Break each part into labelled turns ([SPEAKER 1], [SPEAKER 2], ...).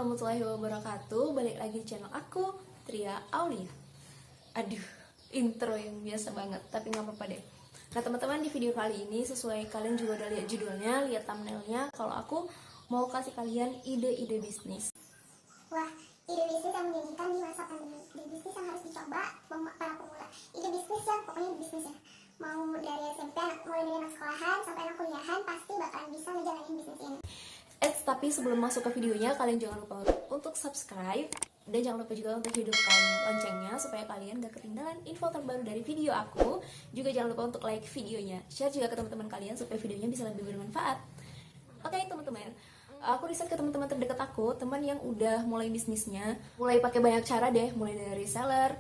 [SPEAKER 1] warahmatullahi wabarakatuh. Balik lagi di channel aku, Tria Aulia. Aduh, intro yang biasa banget, tapi nggak apa-apa deh. Nah teman-teman, di video kali ini sesuai kalian juga udah lihat judulnya, lihat thumbnailnya, kalau aku mau kasih kalian ide-ide bisnis.
[SPEAKER 2] Wah, ide bisnis yang menjanjikan di masa pandemi. Ide bisnis yang harus dicoba para pemula. Ide bisnis yang pokoknya bisnis ya. Mau dari SMP, mulai dari anak sekolahan sampai anak kuliahan, pasti bakalan bisa ngejalanin bisnis ini.
[SPEAKER 1] Tapi sebelum masuk ke videonya, kalian jangan lupa untuk subscribe dan jangan lupa juga untuk hidupkan loncengnya supaya kalian gak ketinggalan info terbaru dari video aku. Juga jangan lupa untuk like videonya, share juga ke teman-teman kalian supaya videonya bisa lebih bermanfaat. Oke teman-teman, aku riset ke teman-teman terdekat aku, teman yang udah mulai bisnisnya, mulai pakai banyak cara deh, mulai dari reseller,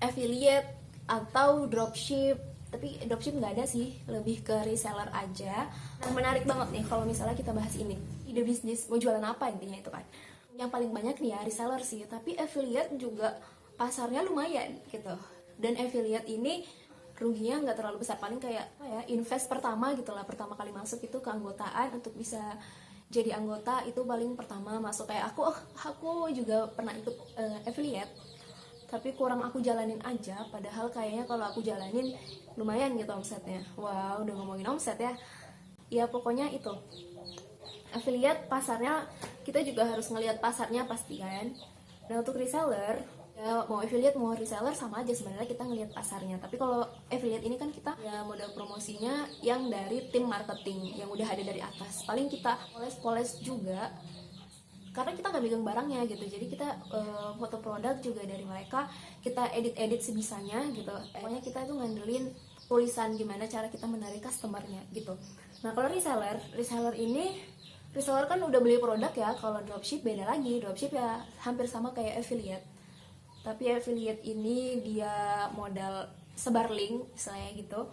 [SPEAKER 1] affiliate, atau dropship. Tapi dropship nggak ada sih, lebih ke reseller aja. Nah, menarik banget nih kalau misalnya kita bahas ini, ide bisnis mau jualan apa intinya itu kan. Yang paling banyak nih ya reseller sih, tapi affiliate juga pasarnya lumayan gitu. Dan affiliate ini ruginya nggak terlalu besar, paling kayak invest pertama gitu lah, pertama kali masuk itu keanggotaan. Untuk bisa jadi anggota itu paling pertama masuk, kayak aku juga pernah ikut affiliate, tapi kurang aku jalanin aja, padahal kayaknya kalau aku jalanin lumayan gitu omsetnya. Wow, udah ngomongin omset ya. Ya pokoknya itu, affiliate pasarnya kita juga harus ngelihat pasarnya pasti kan. Nah untuk reseller, ya mau affiliate mau reseller sama aja sebenarnya, kita ngelihat pasarnya. Tapi kalau affiliate ini kan kita ya modal promosinya yang dari tim marketing yang udah ada dari atas, paling kita poles-poles juga karena kita nggak megang barangnya gitu. Jadi kita foto produk juga dari mereka, kita edit sebisanya gitu. Pokoknya kita tuh ngandelin tulisan gimana cara kita menarik customernya gitu. Nah kalau reseller ini, reseller kan udah beli produk ya. Kalau dropship beda lagi, dropship ya hampir sama kayak affiliate, tapi affiliate ini dia modal sebar link misalnya gitu.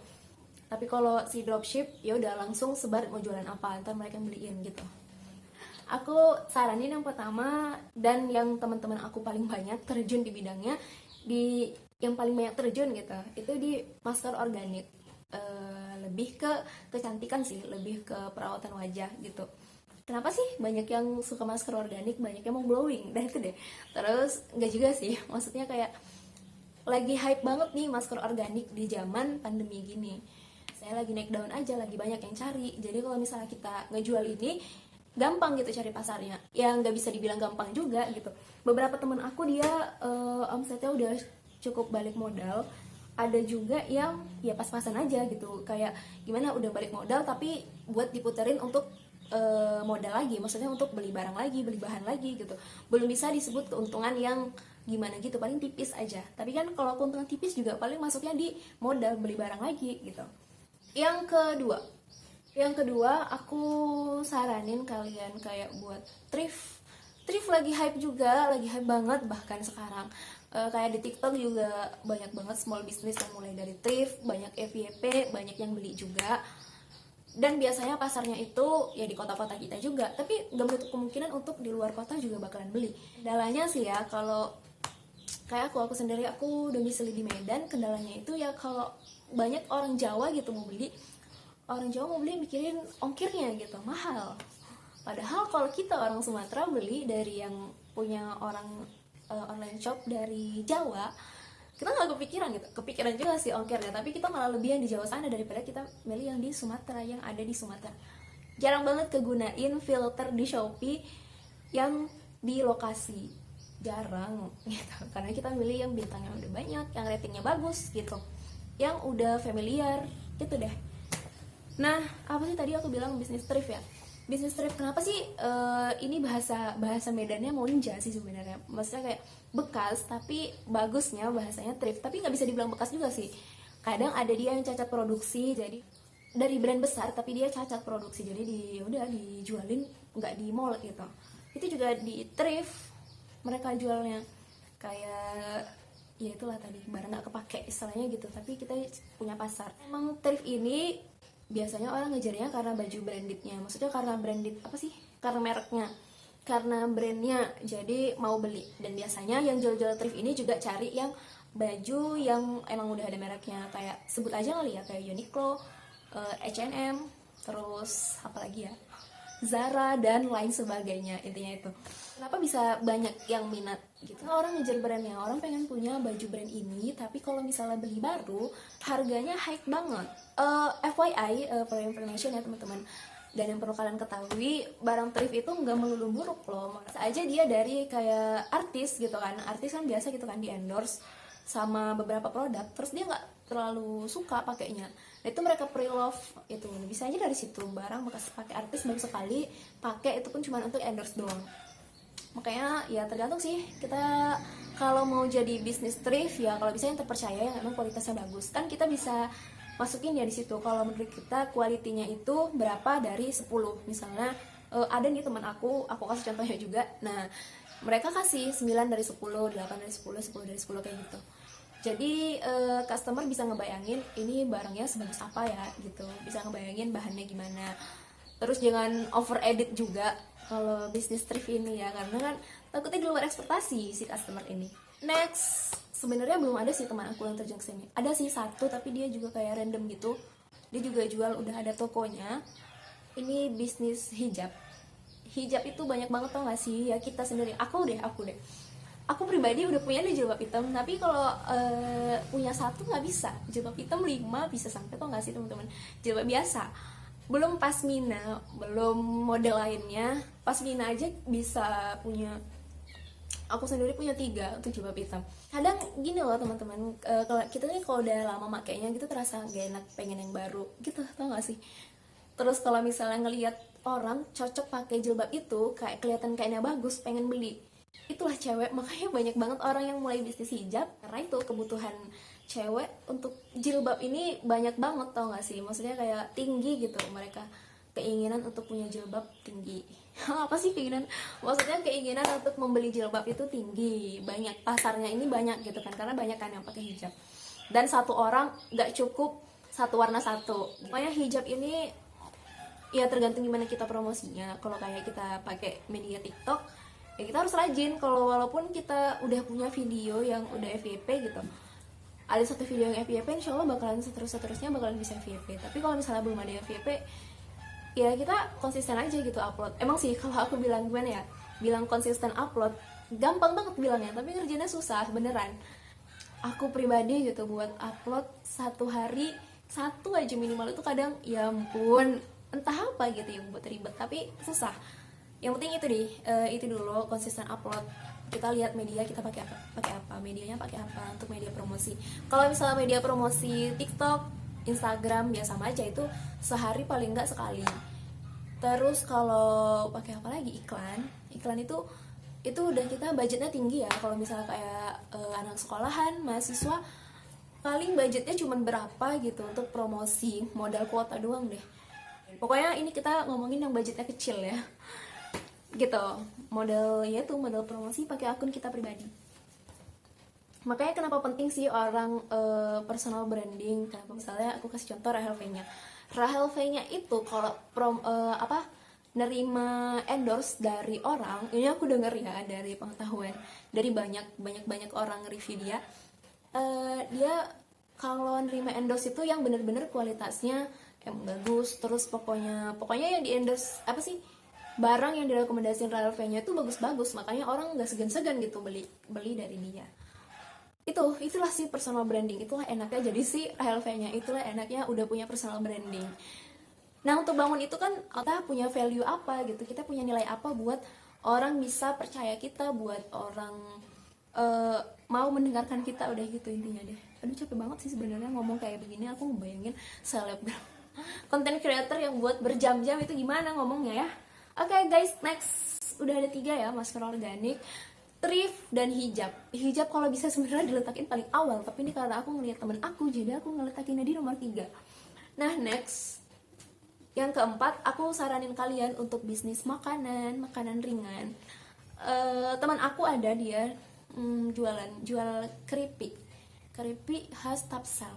[SPEAKER 1] Tapi kalau si dropship ya udah langsung sebar mau jualan apa, ntar mereka beliin gitu. Aku saranin yang pertama, dan yang teman-teman aku paling banyak terjun di bidangnya, yang paling banyak terjun gitu, itu di masker organik. Lebih ke kecantikan sih, lebih ke perawatan wajah gitu. Kenapa sih banyak yang suka masker organik, banyak yang mau glowing, dah itu deh. Terus nggak juga sih, maksudnya kayak lagi hype banget nih masker organik di zaman pandemi gini. Saya lagi naik daun aja, lagi banyak yang cari. Jadi kalau misalnya kita ngejual ini, gampang gitu cari pasarnya. Ya nggak bisa dibilang gampang juga gitu. Beberapa temen aku dia omsetnya udah cukup balik modal. Ada juga yang ya pas-pasan aja gitu, kayak gimana udah balik modal tapi buat diputerin untuk modal lagi, maksudnya untuk beli barang lagi, beli bahan lagi gitu. Belum bisa disebut keuntungan yang gimana gitu, paling tipis aja. Tapi kan kalau keuntungan tipis juga paling masuknya di modal beli barang lagi gitu. Yang kedua, aku saranin kalian kayak buat thrift. Thrift lagi hype juga, lagi hype banget bahkan sekarang. Kayak di TikTok juga banyak banget small business yang mulai dari thrift, banyak FYP, banyak yang beli juga. Dan biasanya pasarnya itu ya di kota-kota kita juga, tapi gak menutup kemungkinan untuk di luar kota juga bakalan beli. Kendalanya sih ya, kalau kayak aku sendiri, aku domisili di Medan, kendalanya itu ya kalau banyak orang Jawa gitu mau beli, orang Jawa mau beli mikirin ongkirnya gitu, mahal. Padahal kalau kita orang Sumatera beli dari yang punya orang online shop dari Jawa, kita nggak kepikiran gitu, kepikiran juga sih ongkirnya, tapi kita malah lebih yang di Jawa sana daripada kita milih yang di Sumatera, yang ada di Sumatera. Jarang banget kegunain filter di Shopee yang di lokasi, jarang gitu, karena kita milih yang bintangnya udah banyak, yang ratingnya bagus gitu, yang udah familiar gitu deh. Nah, apa sih tadi aku bilang bisnis thrift ya? Bisnis thrift kenapa sih ini bahasa Medannya monja sih sebenarnya. Maksudnya kayak bekas tapi bagusnya bahasanya thrift, tapi nggak bisa dibilang bekas juga sih. Kadang ada dia yang cacat produksi, jadi dari brand besar tapi dia cacat produksi, jadi udah dijualin nggak di mall gitu. Itu juga di thrift mereka jualnya kayak ya itulah tadi, barang nggak kepake istilahnya gitu, tapi kita punya pasar. Emang thrift ini biasanya orang ngejarnya karena baju brandednya, maksudnya karena branded apa sih, karena mereknya, karena brandnya, jadi mau beli. Dan biasanya yang jual-jual thrift ini juga cari yang baju yang emang udah ada mereknya, kayak sebut aja kali ya, kayak Uniqlo, H&M, terus apa lagi ya, Zara dan lain sebagainya, intinya itu. Kenapa bisa banyak yang minat gitu? Orang ngejar brandnya, orang pengen punya baju brand ini, tapi kalau misalnya beli baru, harganya high banget. FYI, for information ya teman-teman. Dan yang perlu kalian ketahui, barang thrift itu nggak melulu buruk loh. Masa aja dia dari kayak artis gitu kan. Artis kan biasa gitu kan di endorse sama beberapa produk, terus dia nggak terlalu suka pakainya. Nah, itu mereka pre-love itu. Bisa aja dari situ, barang bekas pakai artis baru sekali pakai, itu pun cuma untuk endorse doang. Makanya ya tergantung sih, kita kalau mau jadi bisnis thrift ya kalau bisa yang terpercaya, yang emang kualitasnya bagus, kan kita bisa masukin ya di situ. Kalau menurut kita kualitinya itu berapa dari 10 misalnya. Ada nih teman aku kasih contohnya juga. Nah, mereka kasih 9 dari 10, 8 dari 10, 10 dari 10 kayak gitu. Jadi customer bisa ngebayangin ini barangnya sebagus apa ya gitu, bisa ngebayangin bahannya gimana. Terus jangan over edit juga kalau bisnis thrift ini ya, karena kan takutnya di luar ekspektasi si customer ini. Next, sebenarnya belum ada sih teman aku yang terjun ke sini. Ada sih satu, tapi dia juga kayak random gitu. Dia juga jual, udah ada tokonya. Ini bisnis hijab. Hijab itu banyak banget, tau gak sih? Ya kita sendiri, aku deh. Aku pribadi udah punya nih jilbab hitam, tapi kalau punya satu nggak bisa. Jilbab hitam 5 bisa sampai, tau gak sih teman-teman? Jilbab biasa. Belum pasmina, belum model lainnya. Pasmina aja bisa punya. Aku sendiri punya 3 untuk jilbab hitam. Kadang gini loh teman-teman, kalau kita nih kalau udah lama makainya gitu terasa gak enak, pengen yang baru gitu, tau gak sih? Terus kalau misalnya ngelihat orang cocok pakai jilbab itu, kayak kelihatan kainnya bagus, pengen beli. Itulah cewek, makanya banyak banget orang yang mulai bisnis hijab karena itu kebutuhan cewek untuk jilbab ini banyak banget, tau gak sih? Maksudnya kayak tinggi gitu, mereka keinginan untuk punya jilbab tinggi. Apa sih keinginan? Maksudnya keinginan untuk membeli jilbab itu tinggi, banyak, pasarnya ini banyak gitu kan, karena banyak kan yang pakai hijab. Dan satu orang gak cukup satu warna satu. Pokoknya hijab ini ya tergantung gimana kita promosinya. Kalau kayak kita pakai media TikTok, ya kita harus rajin. Kalau walaupun kita udah punya video yang udah FYP gitu, ada satu video yang FYP, insya Allah bakalan seterusnya bakalan bisa FYP. Tapi kalau misalnya belum ada FYP, ya kita konsisten aja gitu upload. Emang sih kalau aku bilang gimana ya, bilang konsisten upload gampang banget bilangnya, tapi kerjanya susah beneran. Aku pribadi gitu buat upload satu hari satu aja minimal itu kadang ya ampun, entah apa gitu yang buat ribet, tapi susah. Yang penting itu deh, itu dulu konsisten upload. Kita lihat media kita pakai apa, medianya pakai apa untuk media promosi. Kalau misalnya media promosi TikTok, Instagram ya sama aja, itu sehari paling nggak sekali. Terus kalau pakai apa lagi, iklan itu udah kita budgetnya tinggi ya. Kalau misalnya kayak anak sekolahan, mahasiswa, paling budgetnya cuma berapa gitu untuk promosi, modal kuota doang deh. Pokoknya ini kita ngomongin yang budgetnya kecil ya gitu, model promosi pakai akun kita pribadi. Makanya kenapa penting sih orang personal branding. Kenapa, misalnya aku kasih contoh Rahel V-nya itu kalau nerima endorse dari orang, ini aku denger ya dari pengetahuan dari banyak orang review dia, dia kalau nerima endorse itu yang bener-bener kualitasnya emang bagus. Terus pokoknya yang di endorse apa sih, barang yang direkomendasiin Rahel V-nya itu bagus-bagus, makanya orang nggak segan-segan gitu beli dari dia. Itulah sih personal branding, itulah enaknya jadi si Rahel V-nya, itulah enaknya udah punya personal branding. Nah, untuk bangun itu kan kita punya value apa gitu, kita punya nilai apa buat orang bisa percaya kita, buat orang mau mendengarkan kita, udah gitu intinya deh. Aduh capek banget sih sebenarnya ngomong kayak begini, aku ngebayangin selebgram content creator yang buat berjam-jam itu gimana ngomongnya ya. Oke guys, next udah ada 3 ya, masker organik, thrift, dan hijab. Hijab kalau bisa sebenarnya diletakin paling awal, tapi ini karena aku ngeliat temen aku, jadi aku ngeletakinnya di nomor 3. Nah next, yang keempat, aku saranin kalian untuk bisnis makanan ringan. Teman aku ada dia jual keripik khas Tapsel,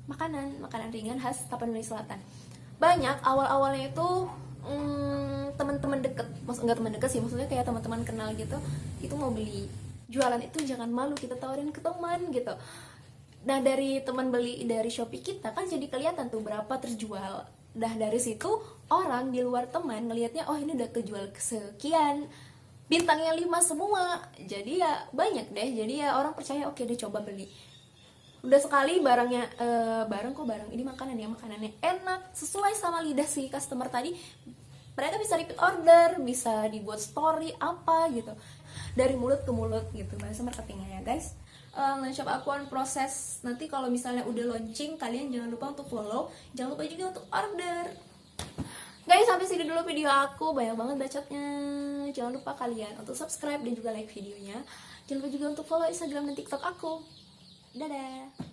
[SPEAKER 1] makanan ringan khas Tapanuli Selatan. Banyak awalnya itu teman-teman deket, nggak teman deket sih, maksudnya kayak teman-teman kenal gitu, itu mau beli. Jualan itu jangan malu, kita tawarin ke teman gitu. Nah dari teman beli dari Shopee kita kan jadi kelihatan tuh berapa terjual. Dah dari situ orang di luar teman ngelihatnya, oh ini udah kejual sekian, bintangnya 5 semua. Jadi ya banyak deh, jadi ya orang percaya, oke deh coba beli. Udah sekali barangnya barang ini makanannya enak, sesuai sama lidah si customer tadi, mereka bisa repeat order, bisa dibuat story apa gitu, dari mulut ke mulut gitu bahasa marketingnya ya guys. Online shop aku on proses, nanti kalau misalnya udah launching kalian jangan lupa untuk follow, jangan lupa juga untuk order. Guys, sampai sini dulu video aku, banyak banget bacotnya. Jangan lupa kalian untuk subscribe dan juga like videonya. Jangan lupa juga untuk follow Instagram dan TikTok aku. Dadah.